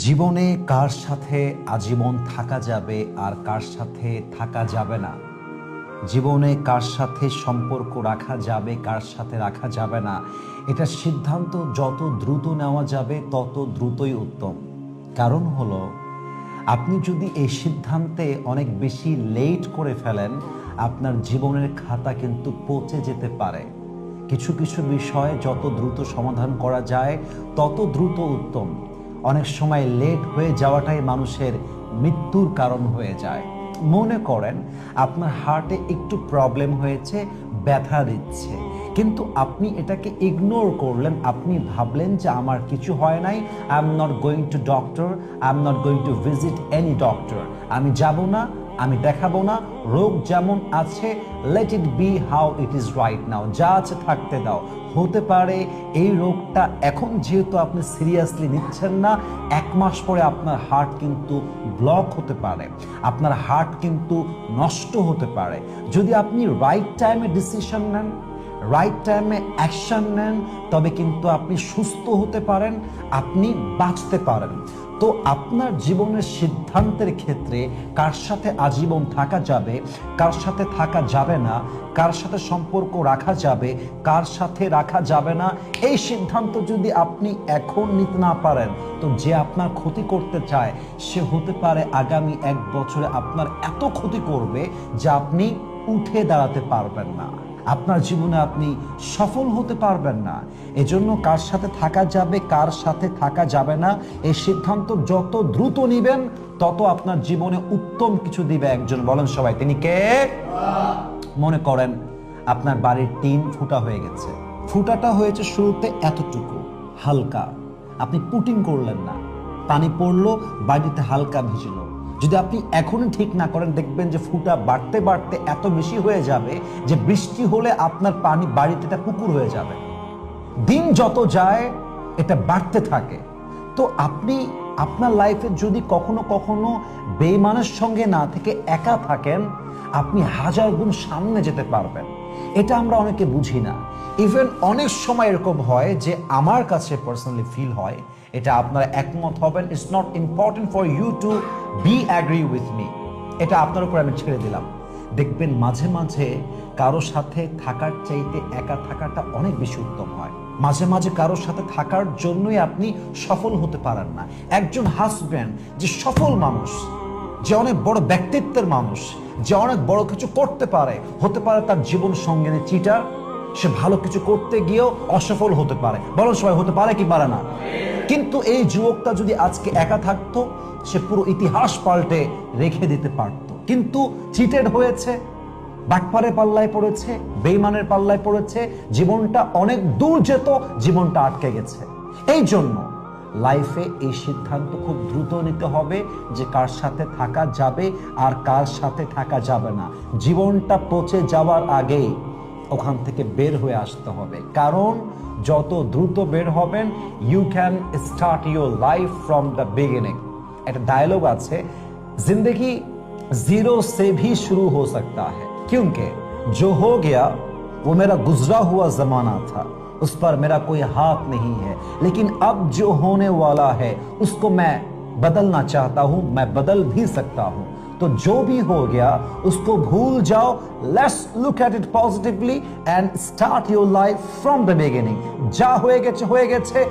জীবনে কার সাথে আজীবন থাকা যাবে আর কার সাথে থাকা যাবে না, জীবনে কার সাথে সম্পর্ক রাখা যাবে কার সাথে রাখা যাবে না, এটা সিদ্ধান্ত যত দ্রুত নেওয়া যাবে তত দ্রুতই উত্তম। কারণ হলো, আপনি যদি এই সিদ্ধান্তে অনেক বেশি লেট করে ফেলেন, আপনার জীবনের খাতা কিন্তু পচে যেতে পারে। কিছু কিছু বিষয় যত দ্রুত সমাধান করা যায় তত দ্রুত উত্তম। অনেক সময় লেট হয়ে যাওয়াটাই মানুষের মৃত্যুর কারণ হয়ে যায়। মনে করেন আপনার হার্টে একটু প্রবলেম হয়েছে, ব্যথা দিচ্ছে, কিন্তু আপনি এটাকে ইগনোর করলেন। আপনি ভাবলেন যে আমার কিছু হয় নাই, I am not going to doctor, I am not going to visit any doctor, আমি যাব না, আমি দেখাবো না, রোগ যেমন আছে let it be how it is right now, যা আছে থাকতে দাও। হতে পারে এই রোগটা এখন যেহেতু আপনি সিরিয়াসলি নিচ্ছেন না, 1 মাস পরে আপনার হার্ট কিন্তু ব্লক হতে পারে, আপনার হার্ট কিন্তু নষ্ট হতে পারে। যদি আপনি রাইট টাইমে ডিসিশন নেন, রাইট টাইমে অ্যাকশন নেন, তবে কিন্তু আপনি সুস্থ হতে পারেন, আপনি বাঁচতে পারেন। তো আপনার জীবনের সিদ্ধান্তের ক্ষেত্রে কার সাথে আজীবন থাকা যাবে, কার সাথে থাকা যাবে না, কার সাথে সম্পর্ক রাখা যাবে, কার সাথে রাখা যাবে না, এই সিদ্ধান্ত যদি আপনি এখন নিতে না পারেন, তো যে আপনার ক্ষতি করতে চায় সে হতে পারে আগামী 1 বছরে আপনার এত ক্ষতি করবে যে আপনি উঠে দাঁড়াতে পারবেন না, আপনার জীবনে আপনি সফল হতে পারবেন না। এজন্য কার সাথে থাকা যাবে কার সাথে থাকা যাবে না, এই সিদ্ধান্ত যত দ্রুত নেবেন তত আপনার জীবনে উত্তম কিছু দিবে একজন। বলেন সবাই, তিনি কে? মনে করেন আপনার বাড়ির টিন ফুটা হয়ে গেছে, ফুটাটা হয়েছে শুরুতে এতটুকু হালকা, আপনি পুটিং করলেন না, পানি পড়লো, বাড়িতে হালকা ভিজলো। যদি আপনি এখনই ঠিক না করেন, দেখবেন যে ফুটা বাড়তে বাড়তে এত বেশি হয়ে যাবে যে বৃষ্টি হলে আপনার পানি বাড়িতে এটা পুকুর হয়ে যাবে। দিন যত যায় এটা বাড়তে থাকে। তো আপনি আপনার লাইফে যদি কখনো কখনো বেঈমানের সঙ্গে না থেকে একা থাকেন, আপনি 1000 গুণ সামনে যেতে পারবেন। এটা আমরা অনেকে বুঝি না। ইভেন অনেক সময় এরকম হয় যে আমার কাছে পার্সোনালি ফিল হয়, এটা আপনারা একমত হবেন, it's not important for you to be agree with me, এটা আপনার উপর আমি ছেড়ে দিলাম। দেখবেন মাঝে মাঝে কারো সাথে থাকার চাইতে একা থাকাটা অনেক বেশি উত্তম হয়। মাঝে মাঝে কারোর সাথে থাকার জন্যই আপনি সফল হতে পারেন না। একজন হাজব্যান্ড যে সফল মানুষ, যে অনেক বড় ব্যক্তিত্বের মানুষ, যে অনেক বড় কিছু করতে পারে, হতে পারে তার জীবন সঙ্গিনী চিটার, সে ভালো কিছু করতে গিয়েও অসফল হতে পারে। বলো সবাই, হতে পারে কি পারে না? কিন্তু এই যুবকটা যদি আজকে একা থাকতো, সে পুরো ইতিহাস পাল্টে রেখে দিতে পারত। কিন্তু চিটেড হয়েছে, বাটপারের পাল্লায় পড়েছে, বেঈমানের পাল্লায় পড়েছে, জীবনটা অনেক দূর যেত, জীবনটা আটকে গেছে। এই জন্য লাইফে এই সিদ্ধান্ত খুব দ্রুত নিতে হবে যে কার সাথে থাকা যাবে আর কার সাথে থাকা যাবে না। জীবনটা পচে যাওয়ার আগেই ওখান থেকে বের হয়ে আসতে হবে। কারণ যত দ্রুত বের হবেন, you can start your life from the beginning. একটা ডায়লগ আছে, जिंदगी जीरो से भी शुरू हो सकता है, क्योंकि जो हो गया वो मेरा गुजरा हुआ जमाना था, उस पर मेरा कोई हाथ नहीं है, लेकिन अब जो होने वाला है उसको मैं बदलना चाहता हूं, मैं बदल भी सकता हूं। तो जो भी हो गया उसको भूल जाओ, let's look at it positively and start your life from the beginning. যা হয়ে গেছে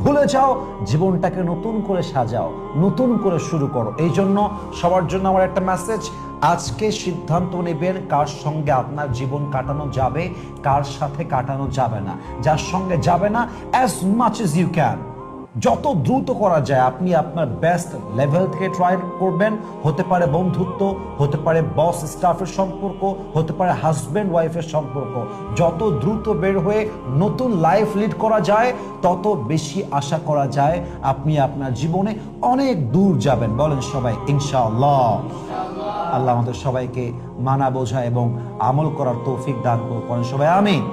ভুলে যাও, জীবনটাকে নতুন করে সাজাও, নতুন করে শুরু করো। এই জন্য সবার জন্য আমার একটা মেসেজ, আজকে সিদ্ধান্ত নেবেন কার সঙ্গে আপনার জীবন কাটানো যাবে, কার সাথে কাটানো যাবে না। যার সঙ্গে যাবে না, as much as you can, যত দ্রুত করা যায় আপনি আপনার বেস্ট লেভেল থেকে ট্রাই করবেন। হতে পারে বন্ধুত্ব, হতে পারে বস স্টাফের সম্পর্ক, হতে পারে হাজব্যান্ড ওয়াইফের সম্পর্ক। যত দ্রুত বের হয়ে নতুন লাইফ লিড করা যায়, তত বেশি আশা করা যায় আপনি আপনার জীবনে অনেক দূর যাবেন। বলেন সবাই ইনশাআল্লাহ। আল্লাহ আমাদের সবাইকে মানা বোঝা এবং আমল করার তৌফিক দান করুন। সবাই আমিন।